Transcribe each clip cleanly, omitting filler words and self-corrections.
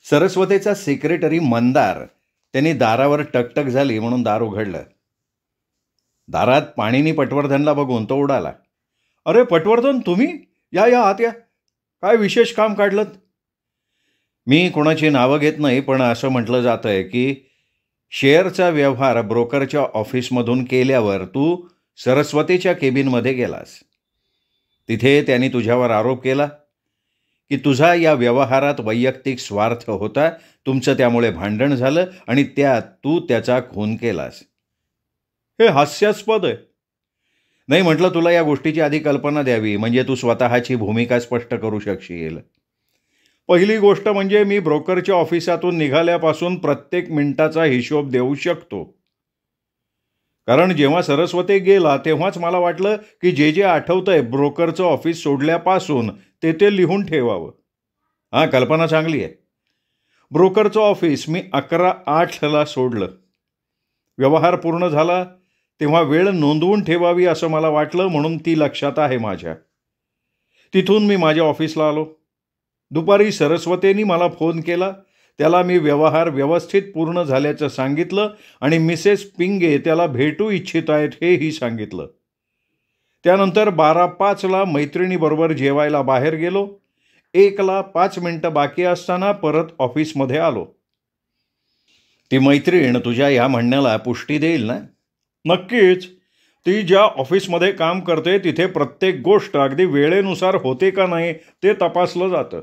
सरस्वतीचा secretary Mandar त्यांनी दारावर टकटक झाली म्हणून दार उघडलं. दारात पाणीनी पटवर्धनला बघून तो उडाला. अरे पटवर्धन, तुम्ही? या या आत या. काय विशेष काम काढलं? मी कोणाची नावं घेत नाही, पण असं म्हटलं जातं आहे की शेअरचा व्यवहार ब्रोकरच्या ऑफिसमधून केल्यावर तू सरस्वतीच्या केबिनमध्ये गेलास. तिथे त्यांनी तुझ्यावर आरोप केला की तुझा या व्यवहारात वैयक्तिक स्वार्थ होता, तुमचं त्यामुळे भांडण झालं आणि त्यात तू त्याचा खून केलास. हे हास्यास्पद आहे. नाही म्हटलं तुला या गोष्टीची आधी कल्पना द्यावी, म्हणजे तू स्वतःची भूमिका स्पष्ट करू शकशील. पहिली गोष्ट म्हणजे मी ब्रोकरच्या ऑफिसातून निघाल्यापासून प्रत्येक मिनिटाचा हिशोब देऊ शकतो. कारण जेव्हा सरस्वती गेला तेव्हाच मला वाटलं की जे जे आठवतंय ब्रोकरचं ऑफिस सोडल्यापासून ते लिहून ठेवावं. हां, कल्पना चांगली आहे. ब्रोकरचं ऑफिस मी 11:08 सोडलं. व्यवहार पूर्ण झाला तेव्हा वेळ नोंदवून ठेवावी असं मला वाटलं, म्हणून ती लक्षात आहे माझ्या. तिथून मी माझ्या ऑफिसला आलो. दुपारी सरस्वतींनी मला फोन केला. त्याला मी व्यवहार व्यवस्थित पूर्ण झाल्याचं सांगितलं आणि मिसेस पिंगे त्याला भेटू इच्छित आहेत हेही सांगितलं. त्यानंतर 12:05 मैत्रिणीबरोबर जेवायला बाहेर गेलो. 1:05 बाकी असताना परत ऑफिसमध्ये आलो. ती मैत्रीण तुझ्या या म्हणण्याला पुष्टी देईल ना? नक्कीच. ती ज्या ऑफिसमध्ये काम करते तिथे प्रत्येक गोष्ट अगदी वेळेनुसार होते का नाही ते तपासलं जातं.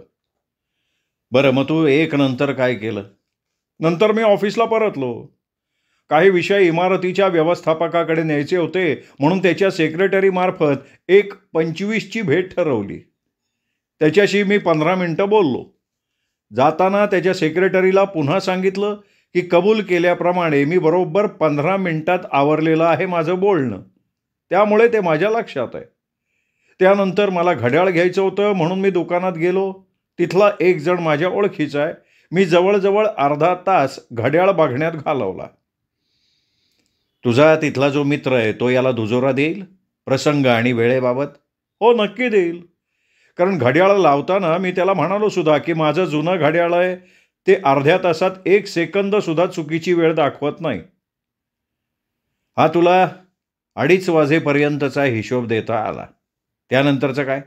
बरं, मग तू 1 नंतर काय केलं? नंतर मी ऑफिसला परतलो. काही विषय इमारतीच्या व्यवस्थापकाकडे न्यायचे होते, म्हणून त्याच्या सेक्रेटरीमार्फत 1:25 भेट ठरवली. त्याच्याशी मी 15 मिनिटं बोललो. जाताना त्याच्या सेक्रेटरीला पुन्हा सांगितलं की कबूल केल्याप्रमाणे मी बरोबर 15 मिनिटात आवरलेलं आहे माझं बोलणं. त्यामुळे ते माझ्या लक्षात आहे. त्यानंतर मला घड्याळ घ्यायचं होतं, म्हणून मी दुकानात गेलो. तिथला एक जण माझ्या ओळखीचा आहे. मी जवळजवळ अर्धा तास घड्याळ बघण्यात घालवला. तुझा तिथला जो मित्र आहे तो याला दुजोरा देईल प्रसंग आणि वेळेबाबत? हो, नक्की देईल. कारण घड्याळ लावताना मी त्याला म्हणालो सुद्धा की माझं जुनं घड्याळ आहे, ते अर्ध्या तासात 1 सेकंद सुद्धा चुकीची वेळ दाखवत नाही. हा तुला 2:30 वाजेपर्यंतचा हिशोब देता आला. त्यानंतरचं काय?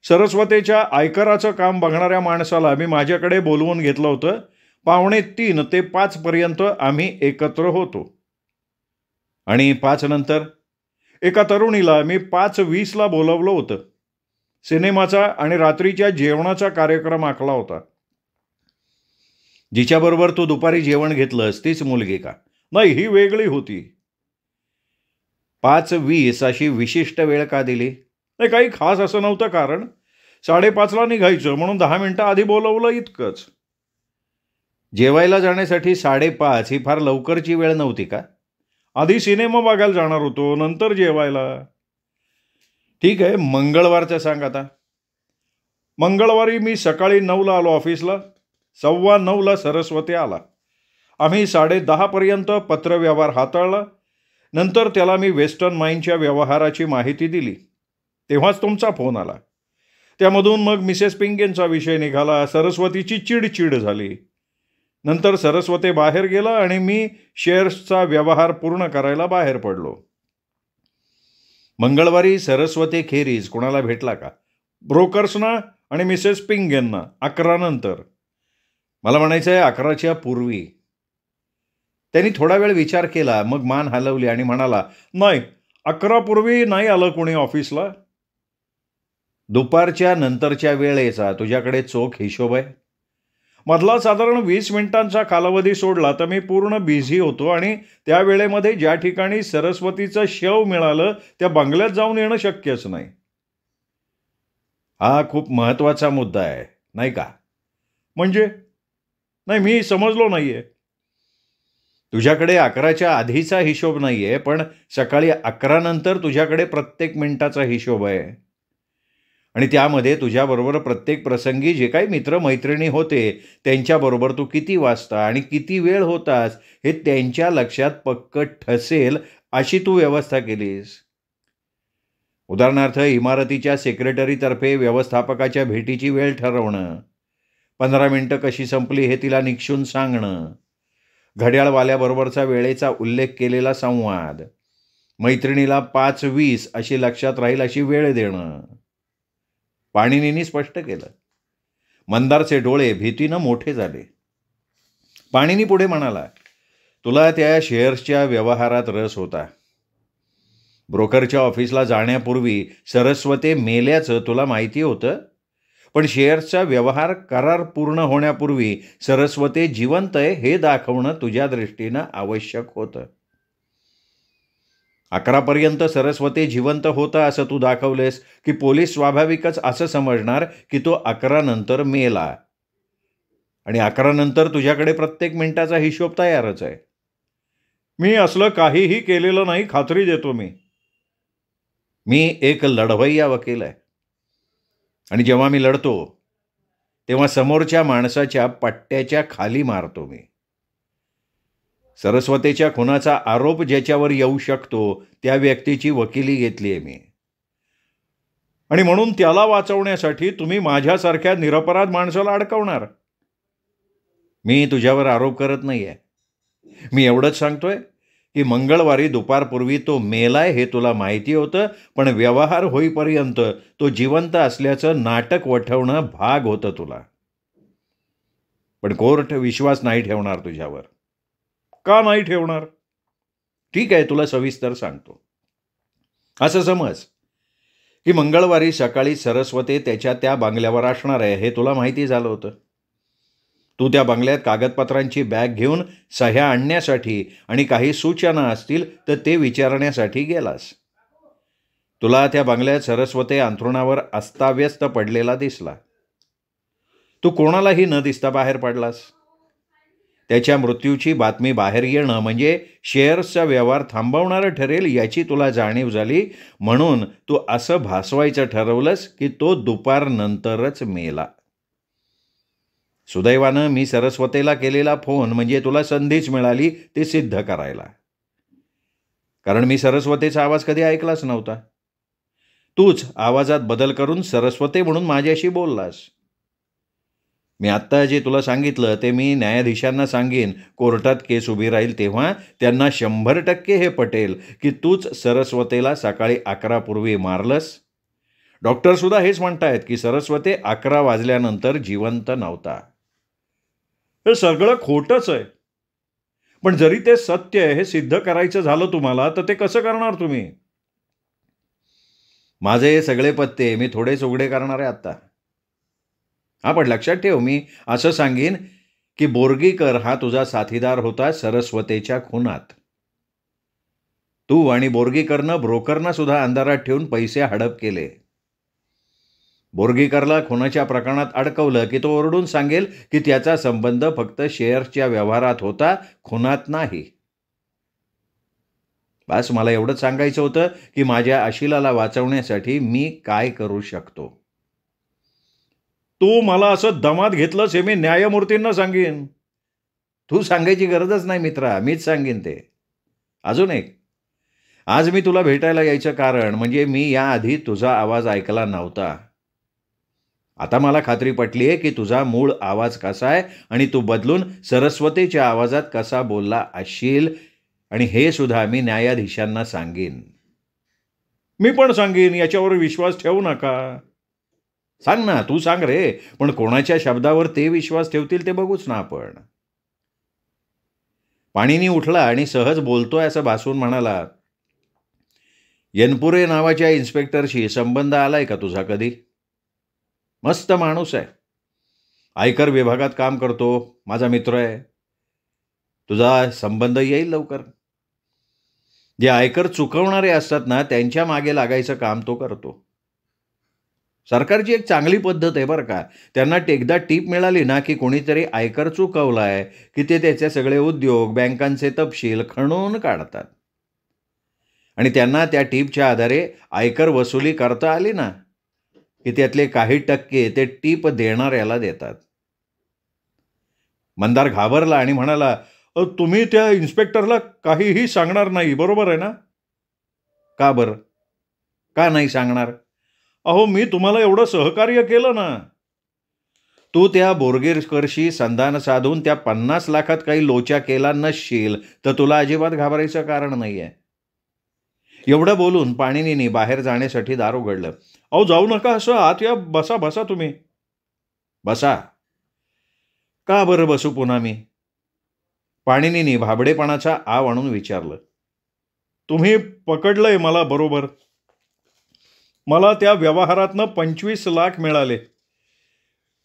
सरस्वतीच्या आयकराचं काम बघणाऱ्या माणसाला मी माझ्याकडे बोलवून घेतलं होतं. 2:45 ते 5 पर्यंत आम्ही एकत्र होतो. आणि 5 नंतर एका तरुणीला मी 5:20 बोलवलं होतं. सिनेमाचा आणि रात्रीच्या जेवणाचा कार्यक्रम आखला होता. जिच्याबरोबर तू दुपारी जेवण घेतलंस तीच मुलगी का? नाही, ही वेगळी होती. 5:20 अशी विशिष्ट वेळ का दिली? नाही, काही खास असं नव्हतं कारण. 5:30 निघायचं म्हणून 10 मिनिटं आधी बोलवलं, इतकंच. जेवायला जाण्यासाठी 5:30 ही फार लवकरची वेळ नव्हती का? आधी सिनेमा बघायला जाणार होतो, नंतर जेवायला. ठीक आहे, मंगळवारचं सांग आता. मंगळवारी मी सकाळी 9 आलो ऑफिसला. 9:15 सरस्वती आला. आम्ही 10:30 पर्यंत पत्रव्यवहार हाताळला. नंतर त्याला मी वेस्टर्न माइनच्या व्यवहाराची माहिती दिली. तेव्हाच तुमचा फोन आला. त्यामधून मग मिसेस पिंगेंचा विषय निघाला. सरस्वतीची चिडचिड झाली. नंतर सरस्वती बाहेर गेला आणि मी शेअर्सचा व्यवहार पूर्ण करायला बाहेर पडलो. मंगळवारी सरस्वती खेरीज कोणाला भेटला का? ब्रोकर्सना आणि मिसेस पिंगेंना 11 नंतर. मला म्हणायचं आहे 11च्या पूर्वी. त्यांनी थोडा वेळ विचार केला, मग मान हलवली आणि म्हणाला, नाही, 11 पूर्वी नाही आलं कोणी ऑफिसला. दुपारच्या नंतरच्या वेळेचा तुझ्याकडे चोख हिशोब आहे? मधला साधारण 20 मिनिटांचा कालावधी सोडला तर मी पूर्ण बिझी होतो आणि त्या वेळेमध्ये ज्या ठिकाणी सरस्वतीचं शव मिळालं त्या बंगल्यात जाऊन येणं शक्यच नाही. हा खूप महत्त्वाचा मुद्दा आहे, नाही का? म्हणजे? नाही, मी समजलो नाहीये. तुझ्याकडे 11च्या आधीचा हिशोब नाहीये, पण सकाळी 11 नंतर तुझ्याकडे प्रत्येक मिनिटाचा हिशोब आहे. आणि त्यामध्ये तुझ्याबरोबर प्रत्येक प्रसंगी जे काही मित्रमैत्रिणी होते त्यांच्याबरोबर तू किती वाजता आणि किती वेळ होतास हे त्यांच्या लक्षात पक्क ठसेल अशी तू व्यवस्था केलीस. उदाहरणार्थ इमारतीच्या सेक्रेटरीतर्फे व्यवस्थापकाच्या भेटीची वेळ ठरवणं, 15 मिनिटं कशी संपली हे तिला निक्षून सांगणं, घड्याळवाल्याबरोबरचा वेळेचा उल्लेख केलेला संवाद, मैत्रिणीला 5:20 अशी लक्षात राहील अशी वेळ देणं. पाणिनींनी स्पष्ट केलं. मंदारचे डोळे भीतीनं मोठे झाले. पाणिनी पुढे म्हणाला, तुला त्या शेअर्सच्या व्यवहारात रस होता. ब्रोकरच्या ऑफिसला जाण्यापूर्वी सरस्वते मेल्याचं तुला माहिती होतं, पण शेअर्सचा व्यवहार करार पूर्ण होण्यापूर्वी सरस्वते जिवंत आहे हे दाखवणं तुझ्या दृष्टीनं आवश्यक होतं. 11पर्यंत सरस्वते जिवंत होता असं तू दाखवलेस की पोलीस स्वाभाविकच असं समजणार की तो 11 नंतर मेला, आणि 11 नंतर तुझ्याकडे प्रत्येक मिनिटाचा हिशोब तयारच आहे. मी असलं काहीही केलेलं नाही, खात्री देतो. मी एक लढवय्या वकील आहे, आणि जेव्हा मी लढतो तेव्हा समोरच्या माणसाच्या पट्ट्याच्या खाली मारतो. मी सरस्वतीच्या खुनाचा आरोप ज्याच्यावर येऊ शकतो त्या व्यक्तीची वकिली घेतली आहे मी, आणि म्हणून त्याला वाचवण्यासाठी तुम्ही माझ्यासारख्या निरपराध माणसाला अडकवणार. मी तुझ्यावर आरोप करत नाही आहे. मी एवढंच सांगतोय की मंगळवारी दुपारपूर्वी तो मेलाय हे तुला माहिती होतं, पण व्यवहार होईपर्यंत तो जिवंत असल्याचं नाटक वठवणं भाग होतं तुला. पण कोर्ट विश्वास नाही ठेवणार तुझ्यावर. का नाही ठेवणार? ठीक आहे, तुला सविस्तर सांगतो. असं समज की मंगळवारी सकाळी सरस्वती त्याच्या त्या बंगल्यावर असणार आहे हे तुला माहिती झालं होतं. तू त्या बंगल्यात कागदपत्रांची बॅग घेऊन सह्या आणण्यासाठी आणि काही सूचना असतील तर ते विचारण्यासाठी गेलास. तुला त्या बंगल्यात सरस्वती अंथरुणावर अस्ताव्यस्त पडलेला दिसला. तू कोणालाही न दिसता बाहेर पडलास. त्याच्या मृत्यूची बातमी बाहेर येणं म्हणजे शेअर्सचा व्यवहार थांबवणारं ठरेल याची तुला जाणीव झाली, म्हणून तू असं भासवायचं ठरवलंस की तो दुपारनंतरच मेला. सुदैवानं मी सरस्वतीला केलेला फोन म्हणजे तुला संधीच मिळाली ते सिद्ध करायला, कारण मी सरस्वतीचा आवाज कधी ऐकलाच नव्हता. तूच आवाजात बदल करून सरस्वती म्हणून माझ्याशी बोललास. मी आत्ता जे तुला सांगितलं ते मी न्यायाधीशांना सांगेन. कोर्टात केस उभी राहील तेव्हा त्यांना 100% हे पटेल की तूच सरस्वतीला सकाळी 11 पूर्वी मारलंस. डॉक्टरसुद्धा हेच म्हणतायत की सरस्वती 11 वाजल्यानंतर जिवंत नव्हता. हे सगळं खोटंच आहे. पण जरी ते सत्य आहे हे सिद्ध करायचं झालं तुम्हाला तर ते कसं करणार तुम्ही? माझे हे सगळे पत्ते मी थोडेच उघडे करणार आहे आत्ता. पण लक्षात ठेव, मी असं सांगेन की बोर्गीकर हा तुझा साथीदार होता सरस्वतीच्या खुनात. तू आणि बोर्गीकरनं ब्रोकरना सुद्धा अंधारात ठेवून पैसे हडप केले. बोर्गीकरला खुनाच्या प्रकरणात अडकवलं की तो ओरडून सांगेल की त्याचा संबंध फक्त शेअर्सच्या व्यवहारात होता, खुनात नाही. बस मला एवढंच सांगायचं होतं की माझ्या अशिलाला वाचवण्यासाठी मी काय करू शकतो. तू मला असं दमात घेतलंस हे मी न्यायमूर्तींना सांगेन. तू सांगायची गरजच नाही मित्रा, मीच सांगेन ते. अजून एक, आज मी तुला भेटायला यायचं कारण म्हणजे मी याआधी तुझा आवाज ऐकला नव्हता. आता मला खात्री पटली आहे की तुझा मूळ आवाज कसा आहे आणि तू बदलून सरस्वतीच्या आवाजात कसा बोलला असशील, आणि हे सुद्धा मी न्यायाधीशांना सांगेन. मी पण सांगेन, याच्यावर विश्वास ठेवू नका. सांग ना, तू सांग रे, पण कोणाच्या शब्दावर ते विश्वास ठेवतील ते बघूच ना आपण. पाणिनी उठला आणि सहज बोलतोय असं भासून म्हणाला, येनपुरे नावाच्या इन्स्पेक्टरशी संबंध आलाय का तुझा कधी? मस्त माणूस आहे, आयकर विभागात काम करतो, माझा मित्र आहे. तुझा संबंध येईल लवकर. जे आयकर चुकवणारे असतात ना त्यांच्या मागे लागायचं काम तो करतो. सरकारची एक चांगली पद्धत आहे बरं का. त्यांना एकदा टीप मिळाली ना की कोणीतरी आयकर चुकवलाय की ते त्याचे सगळे उद्योग, बँकांचे तपशील खणून काढतात, आणि त्यांना त्या टीपच्या आधारे आयकर वसुली करता आली ना की त्यातले काही टक्के ते टीप देणाऱ्याला देतात. मंदार घाबरला आणि म्हणाला, तुम्ही त्या इन्स्पेक्टरला काहीही सांगणार नाही, बरोबर आहे ना? का बरं, का नाही सांगणार? अहो, मी तुम्हाला एवढं सहकार्य केलं ना. तू त्या बोरगेकरशी संधान साधून त्या 50 लाखात काही लोचा केला नसशील तर तुला अजिबात घाबरायचं कारण नाही आहे. एवढं बोलून पाणिनीने बाहेर जाण्यासाठी दार उघडलं. अहो, जाऊ नका असं, आत या, बसा बसा तुम्ही. बसा. का बरं बसू पुन्हा मी? पाणिनीने भाबडेपणाचा आव आणून विचारलं. तुम्ही पकडलंय मला बरोबर. मला त्या व्यवहारातनं 25 लाख मिळाले.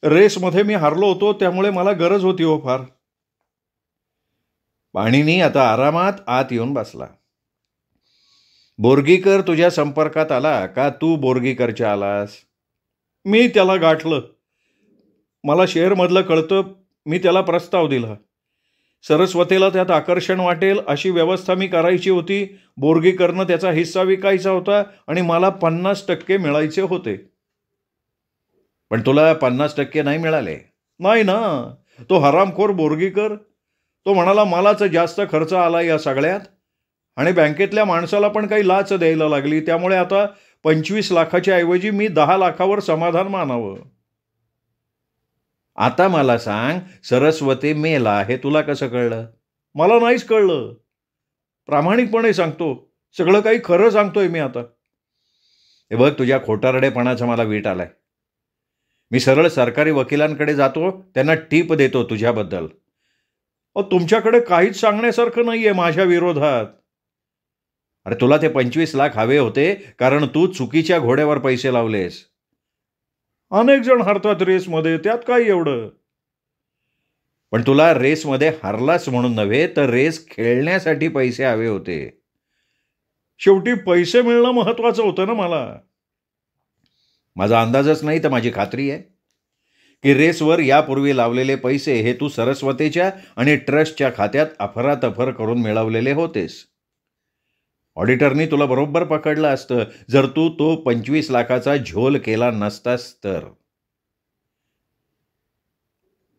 रेसमध्ये मी हारलो होतो, त्यामुळे मला गरज होती हो फार. पाणिनी आता आरामात आत येऊन बसला. बोरगीकर तुझ्या संपर्कात आला का तू बोरगीकरच्या आलास? मी त्याला गाठलं. मला शेअरमधलं कळतं. मी त्याला प्रस्ताव दिला. सरस्वतीला त्यात आकर्षण वाटेल अशी व्यवस्था मी करायची होती. बोरगीकरनं त्याचा हिस्सा विकायचा होता आणि मला 50% मिळायचे होते. पण तुला 50% नाही मिळाले. नाही ना, तो हरामखोर बोरगीकर. तो म्हणाला मलाच जास्त खर्च आला या सगळ्यात आणि बँकेतल्या माणसाला पण काही लाच द्यायला लागली. त्यामुळे आता 25 लाखाच्या ऐवजी मी 10 लाखावर समाधान मानावं. आता मला सांग, सरस्वती मेला हे तुला कसं कळलं? मला नाहीच कळलं. प्रामाणिकपणे सांगतो, सगळं काही खरं सांगतोय मी आता. हे बघ, तुझ्या खोटारडेपणाचा मला वीट आलाय. मी सरळ सरकारी वकिलांकडे जातो, त्यांना टीप देतो तुझ्याबद्दल. तुमच्याकडे काहीच सांगण्यासारखं नाहीये माझ्या विरोधात. अरे, तुला ते 25 लाख हवे होते कारण तू चुकीच्या घोड्यावर पैसे लावलेस. अनेक जण हरतात रेसमध्ये, त्यात काय एवढं? पण तुला रेसमध्ये हरलास म्हणून नव्हे, तर रेस खेळण्यासाठी पैसे हवे होते. शेवटी पैसे मिळणं महत्वाचं होतं ना मला. माझा अंदाजच नाही तर माझी खात्री आहे की रेसवर यापूर्वी लावलेले पैसे हे तू सरस्वतीच्या आणि ट्रस्टच्या खात्यात अफरातफर करून मिळवलेले होतेस. ऑडिटरनी तुला बरोबर पकडलं असतं जर तू तो 25 लाखाचा झोल केला नसतास तर.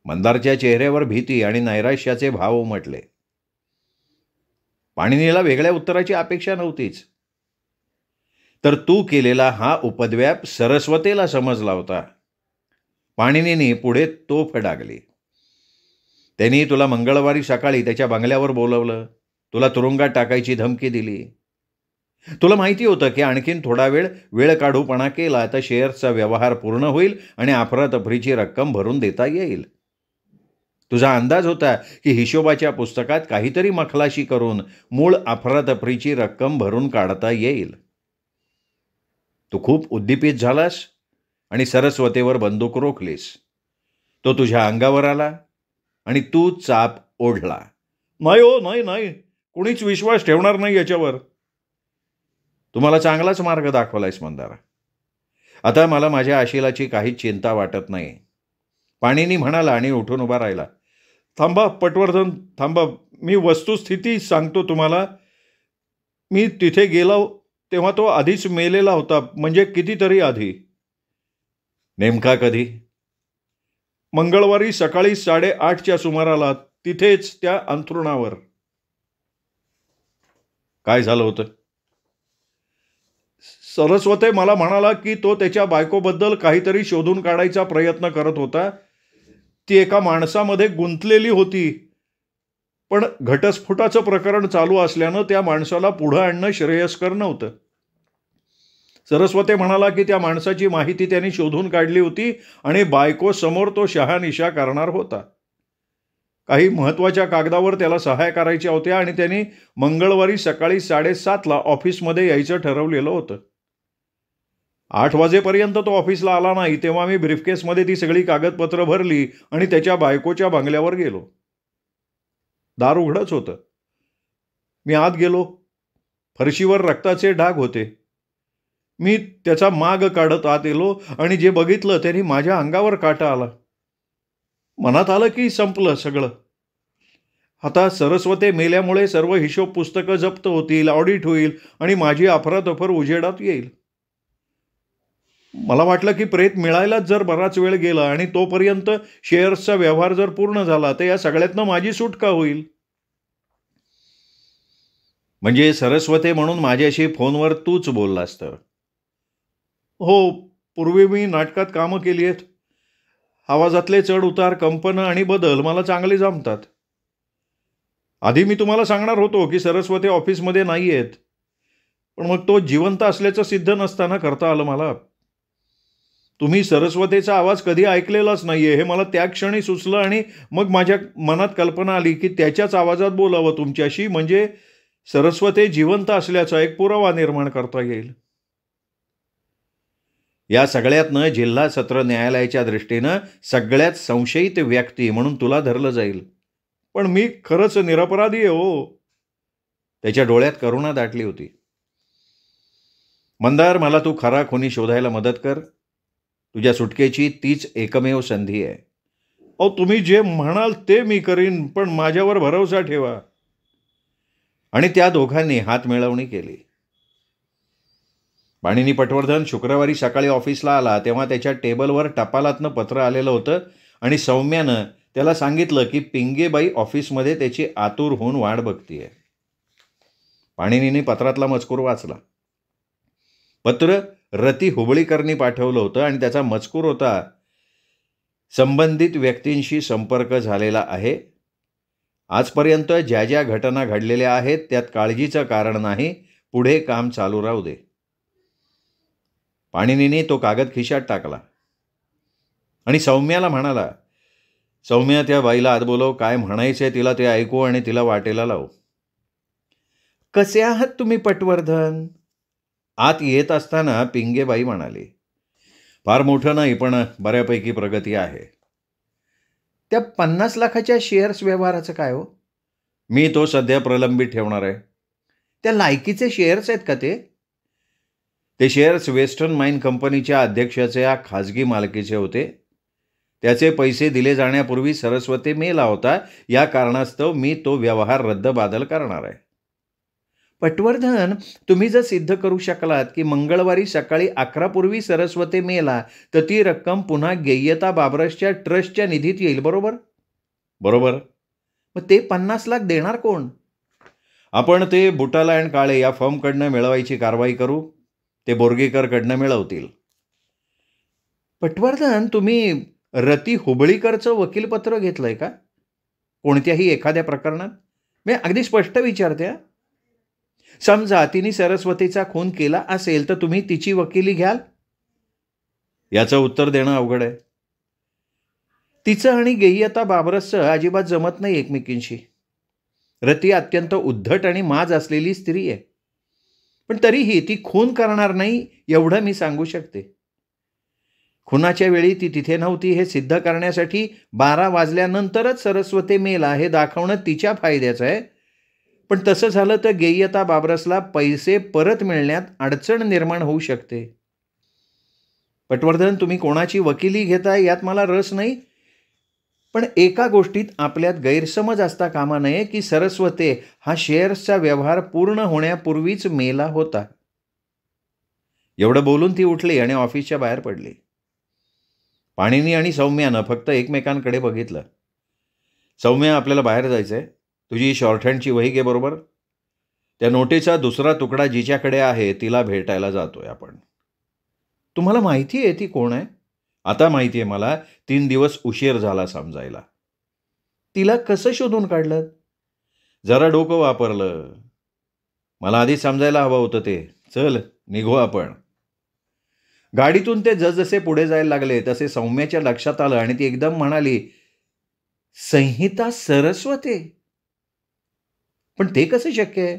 मंदारच्या चेहऱ्यावर भीती आणि नैराश्याचे भाव उमटले. पाणिनीला वेगळ्या उत्तराची अपेक्षा नव्हतीच. तर तू केलेला हा उपद्व्याप सरस्वतीला समजला होता. पाणिनीने पुढे तोफ डागली. त्यांनी तुला मंगळवारी सकाळी त्याच्या बंगल्यावर बोलवलं. तुला तुरुंगात टाकायची धमकी दिली. तुला माहिती होतं की आणखीन थोडा वेळ काढूपणा केला तर शेअर्सचा व्यवहार पूर्ण होईल आणि अफरातफरीची रक्कम भरून देता येईल. तुझा अंदाज होता की हिशोबाच्या पुस्तकात काहीतरी मखलाशी करून मूळ अफरातफरीची रक्कम भरून काढता येईल. तू खूप उद्दीपित झालास आणि सरस्वतीवर बंदूक रोखलीस. तो तुझ्या अंगावर आला आणि तू चाप ओढला. नाही हो, नाही नाही, कुणीच विश्वास ठेवणार नाही याच्यावर. तुम्हाला चांगलाच मार्ग दाखवलायस मंदारा. आता मला माझ्या आशिलाची काहीच चिंता वाटत नाही. पाणिनी म्हणाला आणि उठून उभा राहिला. थांबा पटवर्धन, थांबा. मी वस्तुस्थिती सांगतो तुम्हाला. मी तिथे गेलो तेव्हा तो आधीच मेलेला होता, म्हणजे कितीतरी आधी. नेमका कधी? मंगळवारी सकाळी 8:30च्या सुमाराला, तिथेच त्या अंथरुणावर. काय झालं होतं? सरस्वती मला म्हणाला की तो त्याच्या बायकोबद्दल काहीतरी शोधून काढायचा प्रयत्न करत होता. ती एका माणसामध्ये गुंतलेली होती, पण घटस्फोटाचं प्रकरण चालू असल्यानं त्या माणसाला पुढं आणणं श्रेयस्कर नव्हतं. सरस्वती म्हणाला की त्या माणसाची माहिती त्यांनी शोधून काढली होती आणि बायको समोर तो शहानिशा करणार होता. काही महत्वाच्या कागदावर त्याला सहाय करायच्या होत्या आणि त्यांनी मंगळवारी सकाळी 7:30ला ऑफिसमध्ये यायचं ठरवलेलं होतं. 8 वाजेपर्यंत तो ऑफिसला आला नाही, तेव्हा मी ब्रीफकेसमध्ये ती सगळी कागदपत्र भरली आणि त्याच्या बायकोच्या बंगल्यावर गेलो. दार उघडच होतं. मी आत गेलो. फरशीवर रक्ताचे डाग होते. मी त्याचा माग काढत आत गेलो आणि जे बघितलं त्यांनी माझ्या अंगावर काटा आला. मनात आलं की संपलं सगळं. आता सरस्वती मेल्यामुळे सर्व हिशोब पुस्तकं जप्त होतील, ऑडिट होईल आणि माझी अफरातफर उजेडात येईल. मला वाटलं की प्रेत मिळायलाच जर बराच वेळ गेला आणि तोपर्यंत शेअर्सचा व्यवहार जर पूर्ण झाला तर या सगळ्यातनं माझी सुटका होईल. म्हणजे सरस्वती म्हणून माझ्याशी फोनवर तूच बोललास तर? हो, पूर्वी मी नाटकात कामं केली आहेत. आवाजातले चढ उतार, कंपनं आणि बदल मला चांगले जमतात. आधी मी तुम्हाला सांगणार होतो की सरस्वती ऑफिसमध्ये नाही आहेत, पण मग तो जिवंत असल्याचं सिद्ध नसताना करता आलं मला. तुम्ही सरस्वतीचा आवाज कधी ऐकलेलाच नाहीये हे मला त्या क्षणी सुचलं आणि मग माझ्या मनात कल्पना आली की त्याच्याच आवाजात बोलावं तुमच्याशी, म्हणजे सरस्वती जिवंत असल्याचा एक पुरावा निर्माण करता येईल. या सगळ्यातनं जिल्हा सत्र न्यायालयाच्या दृष्टीनं सगळ्यात संशयित व्यक्ती म्हणून तुला धरलं जाईल. पण मी खरंच निरपराधी आहे हो. त्याच्या डोळ्यात करुणा दाटली होती. मंदार, मला तू खरा खुनी शोधायला मदत कर. तुझ्या सुटकेची तीच एकमेव संधी आहे. अहो, तुम्ही जे म्हणाल ते मी करीन, पण माझ्यावर भरोसा ठेवा. आणि त्या दोघांनी हात मिळवणी केली. पाणिनी पटवर्धन शुक्रवारी सकाळी ऑफिसला आला तेव्हा त्याच्या टेबलवर टपालातनं पत्र आलेलं होतं आणि सौम्यानं त्याला सांगितलं की पिंगेबाई ऑफिसमध्ये त्याची आतुर होऊन वाट बघतीये. पाणिनीने पत्रातला मजकूर वाचला. पत्र रती हुबळीकरनी पाठवलं होतं आणि त्याचा मजकूर होता, संबंधित व्यक्तींशी संपर्क झालेला आहे. आजपर्यंत ज्या ज्या घटना घडलेल्या आहेत त्यात काळजीचं कारण नाही. पुढे काम चालू राहू दे. पाणिनीने तो कागद खिशात टाकला आणि सौम्याला म्हणाला, सौम्या, त्या बाईला आत बोलव. काय म्हणायचंय तिला ते ऐकू आणि तिला वाटेला लावू. कसे आहात तुम्ही पटवर्धन? आत येत असताना पिंगेबाई म्हणाली, फार मोठं नाही, पण बऱ्यापैकी प्रगती आहे. त्या 50 लाखाच्या शेअर्स व्यवहाराचं काय हो? मी तो सध्या प्रलंबित ठेवणार आहे. त्या लायकीचे शेअर्स आहेत का ते? ते शेअर्स वेस्टर्न माइन कंपनीच्या अध्यक्षाच्या खाजगी मालकीचे होते. त्याचे पैसे दिले जाण्यापूर्वी सरस्वती मेला होता. या कारणास्तव मी तो व्यवहार रद्दबादल करणार आहे. पटवर्धन, तुम्ही जर सिद्ध करू शकलात की मंगळवारी सकाळी 11 पूर्वी सरस्वती मेला, तर ती रक्कम पुन्हा गेय्यता बाबरसच्या ट्रस्टच्या निधीत येईल, बरोबर? बरोबर. मग ते 50 लाख देणार कोण? आपण ते बुटाला अँड काळे या फर्मकडनं मिळवायची कारवाई करू. ते बोर्गेकरकडनं मिळवतील. पटवर्धन, तुम्ही रती हुबळीकरचं वकीलपत्र घेतलंय का कोणत्याही एखाद्या प्रकरणात? मी अगदी स्पष्ट विचारते. समजा तिने सरस्वतीचा खून केला असेल तर तुम्ही तिची वकिली घ्याल? याचं उत्तर देणं अवघड आहे. तिचं आणि गेय्यता बाबरसचं अजिबात जमत नाही एकमेकींशी. रती अत्यंत उद्धट आणि माज असलेली स्त्री आहे, पण तरीही ती खून करणार नाही एवढं मी सांगू शकते. खुनाच्या वेळी ती तिथे नव्हती हे सिद्ध करण्यासाठी 12 वाजल्यानंतरच सरस्वती मेला हे दाखवणं तिच्या फायद्याचं आहे. पण तसं झालं तर गेय्यता बाबरसला पैसे परत मिळण्यात अडचण निर्माण होऊ शकते. पटवर्धन, तुम्ही कोणाची वकिली घेताय यात मला रस नाही, पण एका गोष्टीत आपल्यात गैरसमज असता कामा नये की सरस्वती हा शेअर्सचा व्यवहार पूर्ण होण्यापूर्वीच मेला होता. एवढं बोलून ती उठली आणि ऑफिसच्या बाहेर पडली. पाणिनी आणि सौम्यानं फक्त एकमेकांकडे बघितलं. सौम्या, आपल्याला बाहेर जायचंय. तुझी शॉर्टहँडची वही घे बरोबर. त्या नोटीचा दुसरा तुकडा जिच्याकडे आहे तिला भेटायला जातोय आपण. तुम्हाला माहिती आहे ती कोण आहे? आता माहिती आहे मला. 3 दिवस उशीर झाला समजायला. तिला कसं शोधून काढलं? जरा डोकं वापरलं. मला आधी समजायला हवं होतं ते. चल निघू आपण. गाडीतून ते जसजसे पुढे जायला लागले तसे सौम्याच्या लक्षात आलं आणि ती एकदम म्हणाली, संहिता सरस्वती? पण ते कसं शक्य आहे?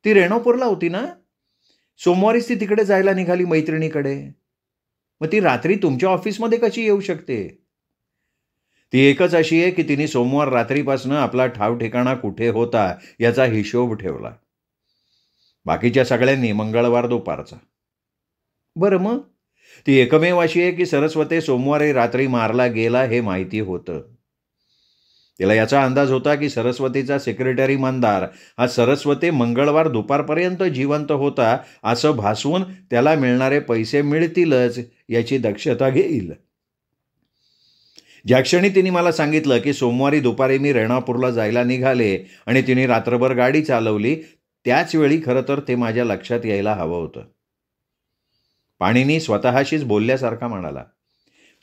ती रेणापूरला होती ना? सोमवारीच ती तिकडे जायला निघाली मैत्रिणीकडे. मग ती रात्री तुमच्या ऑफिसमध्ये कशी येऊ शकते? ती एकच अशी आहे की तिने सोमवार रात्रीपासून आपला ठाव ठिकाणा कुठे होता याचा हिशोब ठेवला. बाकीच्या सगळ्यांनी मंगळवार दुपारचा. बरं, मग ती एकमेव अशी आहे की सरस्वती सोमवारी रात्री मारला गेला हे माहिती होतं. तिला याचा अंदाज होता की सरस्वतीचा सेक्रेटरी मंदार हा सरस्वती मंगळवार दुपारपर्यंत जिवंत होता असं भासवून त्याला मिळणारे पैसे मिळतीलच याची दक्षता घेईल. ज्या क्षणी तिने मला सांगितलं की सोमवारी दुपारी मी रेणापूरला जायला निघाले आणि तिने रात्रभर गाडी चालवली, त्याच वेळी खरं तर ते माझ्या लक्षात यायला हवं होतं. पाणिनी स्वतःशीच बोलल्यासारखा म्हणाला,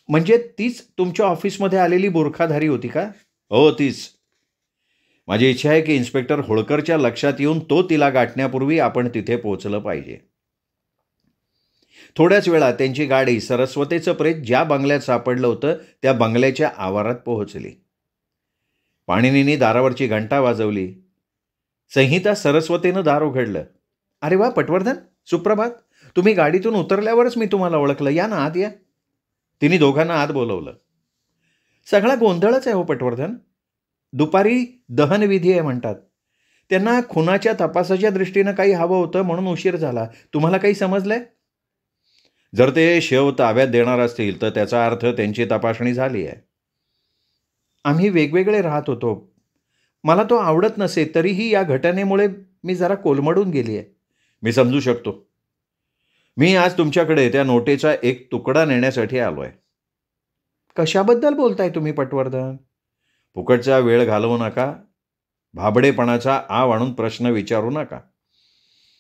म्हणजे तीच तुमच्या ऑफिसमध्ये आलेली बुरखाधारी होती का? हो, तीच. माझी इच्छा आहे की इन्स्पेक्टर होळकरच्या लक्षात येऊन तो तिला गाठण्यापूर्वी आपण तिथे पोहोचलं पाहिजे. थोड्याच वेळात त्यांची गाडी सरस्वतीचं प्रेत ज्या बंगल्यात सापडलं होतं त्या बंगल्याच्या आवारात पोहोचली. पाणिनींनी दारावरची घंटा वाजवली. संहिता सरस्वतीनं दार उघडलं. अरे वा पटवर्धन, सुप्रभात. तुम्ही गाडीतून उतरल्यावरच मी तुम्हाला ओळखलं. या ना, आत या. तिने दोघांना आत बोलवलं. सगळा गोंधळच आहे हो पटवर्धन. दुपारी दहनविधी आहे म्हणतात. त्यांना खुनाच्या तपासाच्या दृष्टीनं काही हवं होतं म्हणून उशीर झाला. तुम्हाला काही समजलंय? जर ते शव ताब्यात देणार असतील तर त्याचा अर्थ त्यांची तपासणी झाली आहे. आम्ही वेगवेगळे राहत होतो. मला तो आवडत नसे तरीही या घटनेमुळे मी जरा कोलमडून गेली आहे. मी समजू शकतो. मी आज तुमच्याकडे त्या नोटेचा एक तुकडा नेण्यासाठी आलो आहे. कशाबद्दल बोलताय तुम्ही पटवर्धन? फुकटचा वेळ घालवू नका. भाबडेपणाचा आव आणून प्रश्न विचारू नका.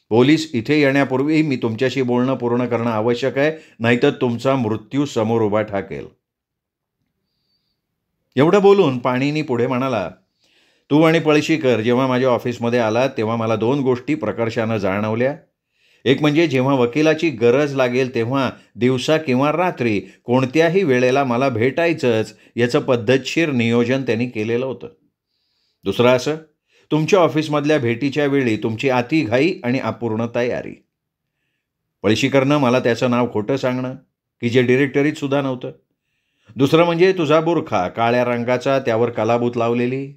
पोलीस इथे येण्यापूर्वी मी तुमच्याशी बोलणं पूर्ण करणं आवश्यक आहे, नाहीतर तुमचा मृत्यू समोर उभा ठाकेल. एवढं बोलून पाणिनी पुढे म्हणाला, तू आणि पळशीकर जेव्हा माझ्या ऑफिसमध्ये आलात तेव्हा मला 2 गोष्टी प्रकर्षानं जाणवल्या. एक म्हणजे जेव्हा वकिलाची गरज लागेल तेव्हा दिवसा किंवा रात्री कोणत्याही वेळेला मला भेटायचंच याचं पद्धतशीर नियोजन त्यांनी केलेलं होतं. दुसरं असं, तुमच्या ऑफिसमधल्या भेटीच्या वेळी तुमची अतिघाई आणि अपूर्ण तयारी. पळशीकरनं मला त्याचं नाव खोटं सांगणं की जे डिरेक्टरीत सुद्धा नव्हतं. दुसरं म्हणजे तुझा बुरखा, काळ्या रंगाचा, त्यावर कलाबूत लावलेली.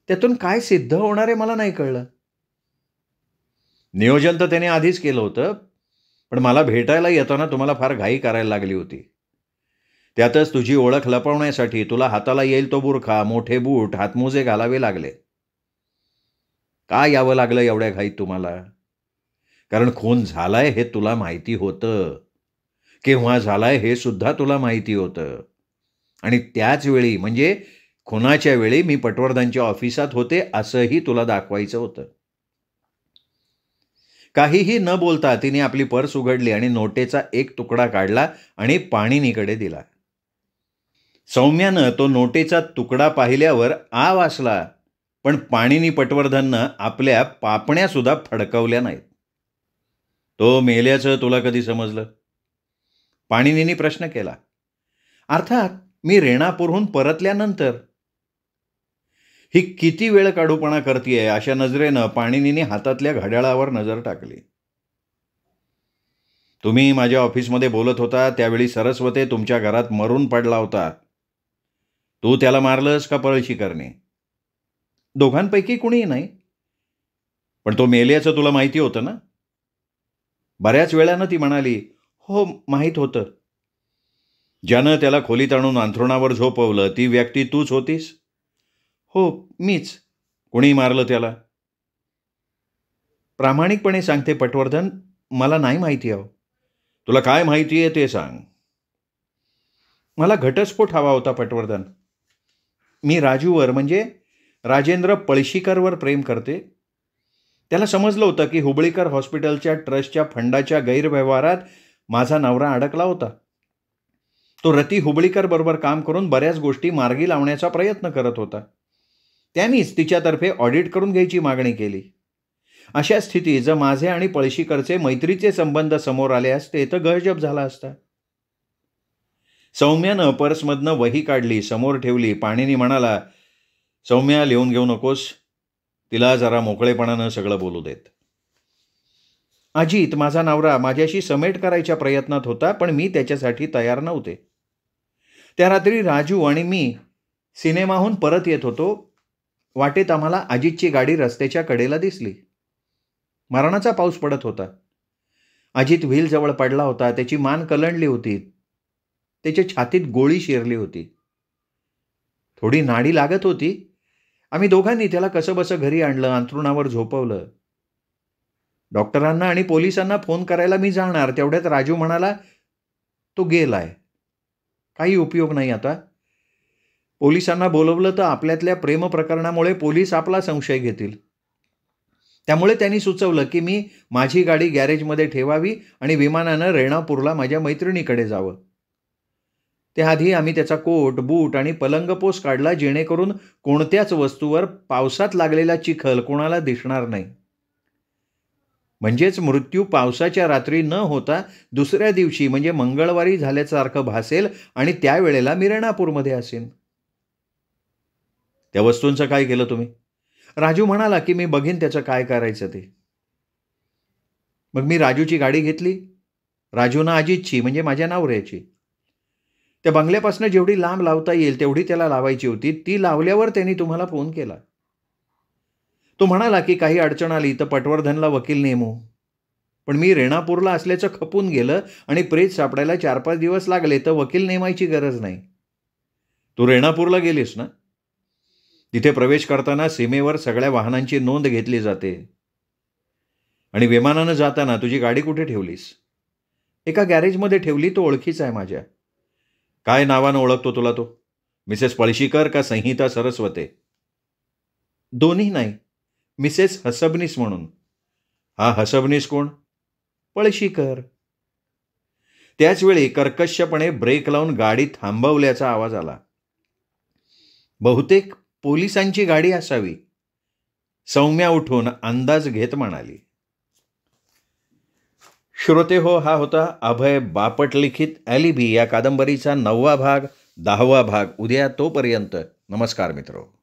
त्यातून काय सिद्ध होणार आहे मला नाही कळलं. नियोजन तर त्याने आधीच केलं होतं, पण मला भेटायला येताना तुम्हाला फार घाई करायला लागली होती. त्यातच तुझी ओळख लपवण्यासाठी तुला हाताला येईल तो बुरखा, मोठे बूट, हातमोजे घालावे लागले. का यावं लागलं एवढ्या घाईत तुम्हाला? कारण खून झालाय हे तुला माहिती होतं. केव्हा झालाय हे सुद्धा तुला माहिती होतं. आणि त्याच वेळी म्हणजे खुनाच्या वेळी मी पटवर्धनच्या ऑफिसात होते असंही तुला दाखवायचं होतं. काहीही न बोलता तिने आपली पर्स उघडली आणि नोटेचा एक तुकडा काढला आणि पाणिनीकडे दिला. सौम्यानं तो नोटेचा तुकडा पाहिल्यावर आ वासला, पण पाणिनी पटवर्धननं आपल्या पापण्यासुद्धा फडकवल्या नाहीत. तो मेल्याचं तुला कधी समजलं? पाणिनींनी प्रश्न केला. अर्थात मी रेणापूरहून परतल्यानंतर. ही किती वेळ काढूपणा करतीये अशा नजरेनं पाणिनींनी हातातल्या घड्याळावर नजर टाकली. तुम्ही माझ्या ऑफिसमध्ये बोलत होता त्यावेळी सरस्वते तुमच्या घरात मरून पडला होता. तू त्याला मारलंस का पळशीकरने? दोघांपैकी कुणीही नाही. पण तो मेल्याचं तुला माहिती होतं ना? बऱ्याच वेळानं ती म्हणाली, हो माहीत होतं. ज्यानं त्याला खोलीत आणून अंथरुणावर झोपवलं ती व्यक्ती तूच होतीस? हो मीच. कुणी मारलं त्याला? प्रामाणिकपणे सांगते पटवर्धन, मला नाही माहिती आहे. तुला काय माहिती आहे ते सांग. मला घटस्फोट हवा होता पटवर्धन. मी राजूवर म्हणजे राजेंद्र पळशीकरवर प्रेम करते. त्याला समजलं होतं की हुबळीकर हॉस्पिटलच्या ट्रस्टच्या फंडाच्या गैरव्यवहारात माझा नवरा अडकला होता. तो रती हुबळीकर बरोबर काम करून बऱ्याच गोष्टी मार्गी लावण्याचा प्रयत्न करत होता. त्यांनीच तिच्यातर्फे ऑडिट करून घ्यायची मागणी केली. अशा स्थितीत जर माझे आणि पळशीकरचे मैत्रीचे संबंध समोर आले असते तर गजब झाला असता. सौम्यानं पर्समधनं वही काढली, समोर ठेवली. पाणिनी म्हणाला, सौम्या लिहून घेऊ नकोस. तिला जरा मोकळेपणानं सगळं बोलू देत. अजित माझा नवरा माझ्याशी समेट करायच्या प्रयत्नात होता, पण मी त्याच्यासाठी तयार नव्हते. त्या रात्री राजू आणि मी सिनेमाहून परत येत होतो. वाटेत आम्हाला अजितची गाडी रस्त्याच्या कडेला दिसली. मरणाचा पाऊस पडत होता. अजित व्हीलजवळ पडला होता. त्याची मान कलंडली होती. त्याच्या छातीत गोळी शिरली होती. थोडी नाडी लागत होती. आम्ही दोघांनी त्याला कसंबसं घरी आणलं, अंथरुणावर झोपवलं. डॉक्टरांना आणि पोलिसांना फोन करायला मी जाणार तेवढ्यात राजू म्हणाला, तो गेलाय, काही उपयोग नाही आता. पोलिसांना बोलवलं तर आपल्यातल्या प्रेम प्रकरणामुळे पोलीस आपला संशय घेतील. त्यामुळे त्यांनी सुचवलं की मी माझी गाडी गॅरेजमध्ये ठेवावी आणि विमानानं रेणापूरला माझ्या मैत्रिणीकडे जावं. त्याआधी आम्ही त्याचा कोट, बूट आणि पलंगपोस काढला, जेणेकरून कोणत्याच वस्तूवर पावसात लागलेला चिखल कोणाला दिसणार नाही. म्हणजेच मृत्यू पावसाच्या रात्री न होता दुसऱ्या दिवशी म्हणजे मंगळवारी झाल्यासारखं भासेल आणि त्यावेळेला मी रेणापूरमध्ये असेन. त्या वस्तूंचं काय केलं तुम्ही? राजू म्हणाला की मी बघीन त्याचं काय करायचं ते. मग मी राजूची गाडी घेतली. राजूनं अजितची म्हणजे माझ्या नवऱ्याची. त्या बंगल्यापासून जेवढी लांब लावता येईल तेवढी त्याला लावायची होती. ती लावल्यावर त्यांनी तुम्हाला फोन केला. तो म्हणाला की काही अडचण आली तर पटवर्धनला वकील नेमू. पण मी रेणापूरला असल्याचं खपून गेलं आणि प्रेत सापडायला 4-5 दिवस लागले, तर वकील नेमायची गरज नाही. तू रेणापूरला गेलीस ना? तिथे प्रवेश करताना सीमेवर सगळ्या वाहनांची नोंद घेतली जाते. आणि विमानानं जाताना तुझी गाडी कुठे ठेवलीस? एका गॅरेजमध्ये ठेवली. तो ओळखीचा आहे माझ्या. काय नावानं ओळखतो तुला तो? मिसेस पळशीकर का संहिता सरस्वते? दोन्ही नाही. मिसेस हसबनीस म्हणून. हा हसबनीस कोण? पळशीकर. त्याचवेळी कर्कशपणे ब्रेक लावून गाडी थांबवल्याचा आवाज आला. बहुतेक पोलिसांची गाडी असावी. सौम्या उठून अंदाज घेत म्हणाली. श्रोते हो, हा होता अभय बापट लिखित ॲलिबी या कादंबरीचा 9वा भाग, 10वा भाग. उद्या तोपर्यंत नमस्कार मित्रो.